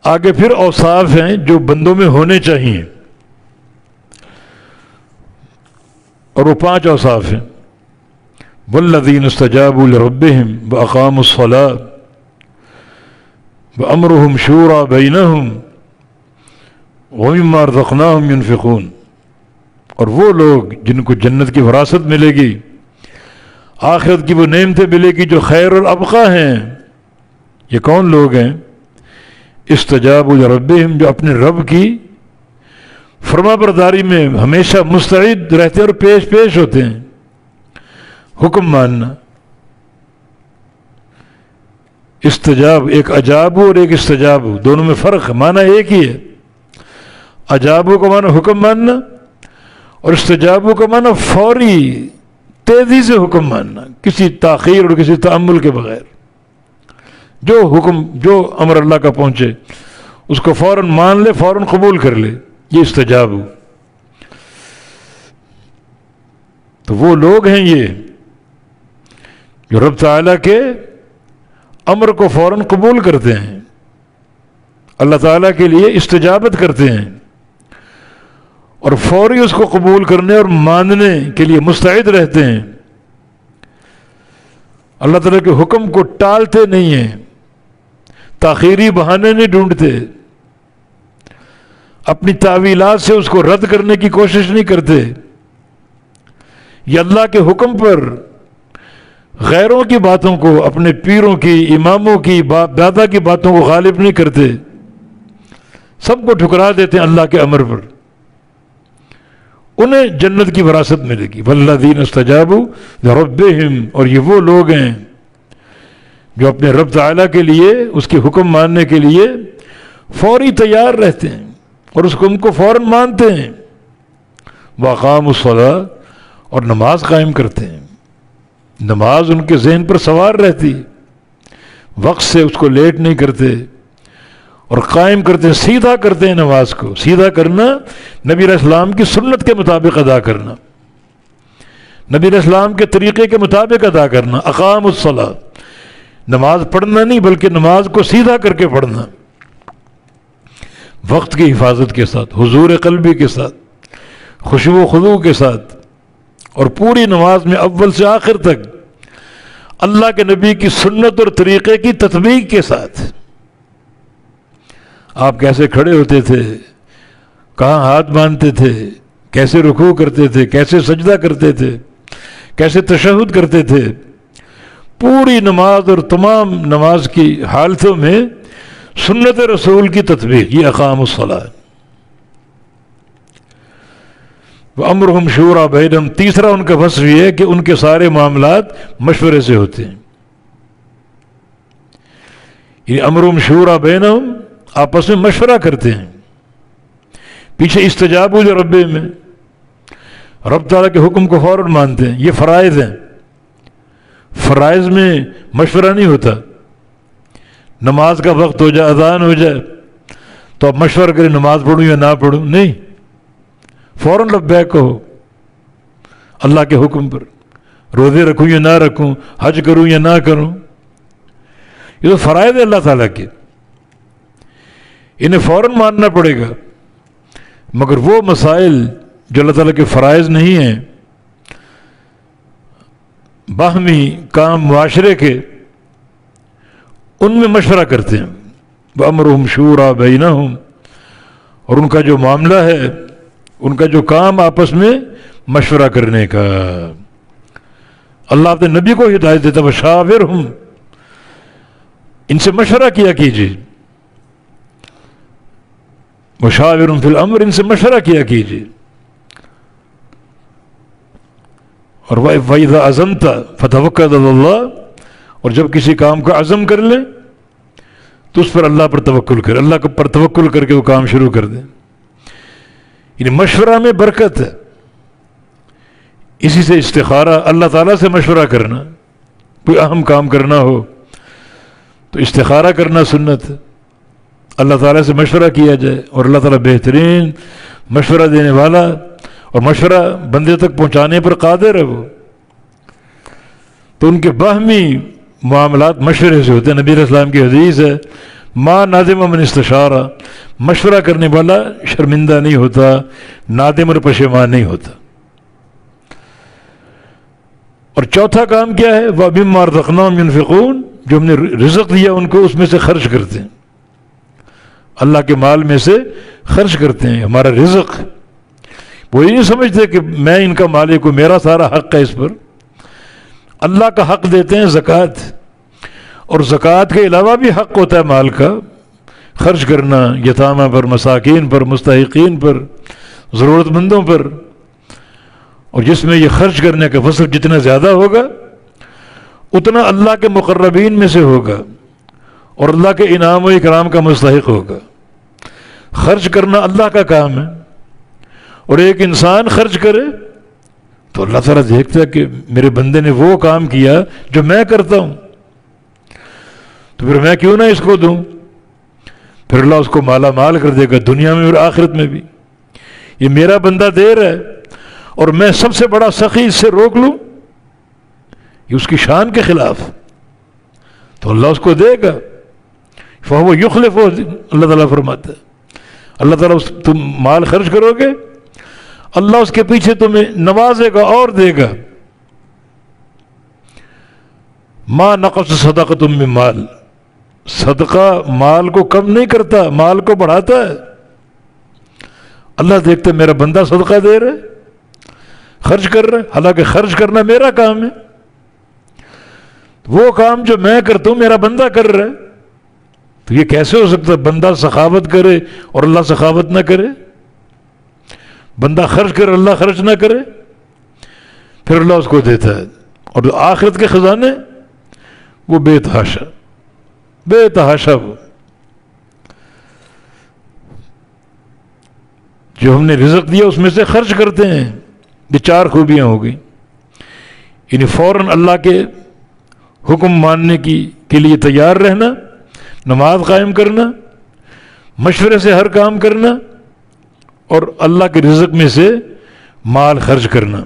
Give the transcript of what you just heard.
آگے پھر اوصاف ہیں جو بندوں میں ہونے چاہیے، اور وہ 5 اوصاف ہیں۔ والذین استجابوا لربهم واقاموا الصلاة وامرهم شورى بینہم ومما رزقناہم ينفقون، اور وہ لوگ جن کو جنت کی وراثت ملے گی، آخرت کی وہ نعمتیں ملے گی جو خیر اور ابقا ہیں۔ یہ کون لوگ ہیں؟ استجابوا لربهم، جو اپنے رب کی فرما برداری میں ہمیشہ مستعد رہتے ہیں اور پیش ہوتے ہیں۔ حکم ماننا، استجاب، ایک اجابو اور ایک استجابو، دونوں میں فرق ہے، معنی ایک ہی ہے۔ اجابو کا معنی حکم ماننا، اور استجابو کا معنی فوری تیزی سے حکم ماننا، کسی تاخیر اور کسی تأمل کے بغیر۔ جو حکم، جو امر اللہ کا پہنچے اس کو فوراً مان لے، فوراً قبول کر لے، یہ استجابو۔ تو وہ لوگ ہیں یہ جو رب تعالیٰ کے امر کو فوراً قبول کرتے ہیں، اللہ تعالیٰ کے لیے استجابت کرتے ہیں، اور فوری اس کو قبول کرنے اور ماننے کے لیے مستعد رہتے ہیں۔ اللہ تعالیٰ کے حکم کو ٹالتے نہیں ہیں، تاخیری بہانے نہیں ڈھونڈتے، اپنی تعویلات سے اس کو رد کرنے کی کوشش نہیں کرتے، یہ اللہ کے حکم پر غیروں کی باتوں کو، اپنے پیروں کی، اماموں کی، باپ دادا کی باتوں کو غالب نہیں کرتے، سب کو ٹھکرا دیتے ہیں اللہ کے امر پر۔ انہیں جنت کی وراثت ملے گی۔ والذین استجابوا لربہم، اور یہ وہ لوگ ہیں جو اپنے رب تعالیٰ کے لیے، اس کے حکم ماننے کے لیے فوری تیار رہتے ہیں اور اس حکم کو فوراً مانتے ہیں۔ واقاموا الصلاۃ، اور نماز قائم کرتے ہیں، نماز ان کے ذہن پر سوار رہتی، وقت سے اس کو لیٹ نہیں کرتے، اور قائم کرتے ہیں، سیدھا کرتے ہیں نماز کو۔ سیدھا کرنا نبی علیہ السلام کی سنت کے مطابق ادا کرنا، نبی علیہ السلام کے طریقے کے مطابق ادا کرنا۔ اقام الصلاۃ، نماز پڑھنا نہیں بلکہ نماز کو سیدھا کر کے پڑھنا، وقت کی حفاظت کے ساتھ، حضور قلبی کے ساتھ، خشوع و خضوع کے ساتھ، اور پوری نماز میں اول سے آخر تک اللہ کے نبی کی سنت اور طریقے کی تطبیق کے ساتھ۔ آپ کیسے کھڑے ہوتے تھے، کہاں ہاتھ باندھتے تھے، کیسے رکوع کرتے تھے، کیسے سجدہ کرتے تھے، کیسے تشہد کرتے تھے، پوری نماز اور تمام نماز کی حالتوں میں سنت رسول کی تطبیق، یہ اقام الصلاۃ۔ وَأَمْرُهُمْ شُورَى بَيْنَهُمْ، تیسرا ان کا وصف یہ ہے کہ ان کے سارے معاملات مشورے سے ہوتے ہیں۔ یہ امرهم شورى بینہم، آپس میں مشورہ کرتے ہیں۔ پیچھے استجابوا لربہم میں رب تعالیٰ کے حکم کو فوراً مانتے ہیں، یہ فرائض ہیں، فرائض میں مشورہ نہیں ہوتا۔ نماز کا وقت ہو جائے، اذان ہو جائے تو اب مشورہ کریں نماز پڑھوں یا نہ پڑھوں، نہیں، فوراً لبیک کہو اللہ کے حکم پر، روزے رکھوں یا نہ رکھوں، حج کروں یا نہ کروں، یہ تو فرائض ہے اللہ تعالیٰ کے، انہیں فوراً ماننا پڑے گا۔ مگر وہ مسائل جو اللہ تعالیٰ کے فرائض نہیں ہیں، باہمی کام معاشرے کے، ان میں مشورہ کرتے ہیں۔ وَأَمْرُهُمْ شُورَى بَيْنَهُمْ، اور ان کا جو معاملہ ہے، ان کا جو کام آپس میں مشورہ کرنے کا۔ اللہ اپنے نبی کو ہدایت دیتا ہے، وَشَاوِرْهُمْ، ان سے مشورہ کیا کیجیے، وَشَاوِرْهُمْ فِي الْأَمْرِ، ان سے مشورہ کیا کیجیے۔ اور وَإِذَا عَزَمْتَ فَتَوَكَّلْ عَلَى اللَّهِ، اور جب کسی کام کا عزم کر لیں تو اس پر اللہ پر توکل کرے، اللہ پر توکل کر کے وہ کام شروع کر دیں۔ یعنی مشورہ میں برکت ہے، اسی سے استخارہ، اللہ تعالیٰ سے مشورہ کرنا، کوئی اہم کام کرنا ہو تو استخارہ کرنا سنت ہے، اللہ تعالیٰ سے مشورہ کیا جائے، اور اللہ تعالیٰ بہترین مشورہ دینے والا اور مشورہ بندے تک پہنچانے پر قادر ہے وہ۔ تو ان کے باہمی معاملات مشورے سے ہوتے ہیں۔ نبی علیہ السلام کی حدیث ہے، ما نادم من استشارہ، مشورہ کرنے والا شرمندہ نہیں ہوتا، نادم اور پشیمان نہیں ہوتا۔ اور چوتھا کام کیا ہے؟ وَمِمَّا رَزَقْنَاهُمْ يُنْفِقُونَ، جو ہم نے رزق دیا ان کو اس میں سے خرچ کرتے ہیں، اللہ کے مال میں سے خرچ کرتے ہیں۔ ہمارا رزق، وہ یہ نہیں سمجھتے کہ میں ان کا مالک ہوں، میرا سارا حق ہے اس پر۔ اللہ کا حق دیتے ہیں زکوٰۃ، اور زکوٰۃ کے علاوہ بھی حق ہوتا ہے مال کا، خرچ کرنا یتامہ پر، مساکین پر، مستحقین پر، ضرورت مندوں پر۔ اور جس میں یہ خرچ کرنے کا فضل جتنا زیادہ ہوگا اتنا اللہ کے مقربین میں سے ہوگا اور اللہ کے انعام و اکرام کا مستحق ہوگا۔ خرچ کرنا اللہ کا کام ہے، اور ایک انسان خرچ کرے تو اللہ تعالیٰ دیکھتا ہے کہ میرے بندے نے وہ کام کیا جو میں کرتا ہوں، تو پھر میں کیوں نہ اس کو دوں؟ پھر اللہ اس کو مالا مال کر دے گا، دنیا میں اور آخرت میں بھی۔ یہ میرا بندہ دے رہا ہے اور میں سب سے بڑا سخی اس سے روک لوں، یہ اس کی شان کے خلاف، تو اللہ اس کو دے گا۔ فَهُوَ يُخْلِفُ، اللہ تعالیٰ فرماتا ہے، اللہ تعالیٰ تم مال خرچ کرو گے، اللہ اس کے پیچھے تمہیں نوازے گا اور دے گا۔ مَا نَقَصَ صَدَقَةٌ مِّن مال، صدقہ مال کو کم نہیں کرتا، مال کو بڑھاتا ہے۔ اللہ دیکھتا ہے میرا بندہ صدقہ دے رہا ہے، خرچ کر رہا ہے، حالانکہ خرچ کرنا میرا کام ہے، وہ کام جو میں کرتا ہوں میرا بندہ کر رہا ہے، تو یہ کیسے ہو سکتا ہے بندہ سخاوت کرے اور اللہ سخاوت نہ کرے؟ بندہ خرچ کرے اللہ خرچ نہ کرے؟ پھر اللہ اس کو دیتا ہے، اور آخرت کے خزانے وہ بے تحاشا، بے تحاشا، وہ جو ہم نے رزق دیا اس میں سے خرچ کرتے ہیں۔ یہ چار خوبیاں ہو گئی، یعنی فوراً اللہ کے حکم ماننے کے لیے تیار رہنا، نماز قائم کرنا، مشورے سے ہر کام کرنا، اور اللہ کے رزق میں سے مال خرچ کرنا۔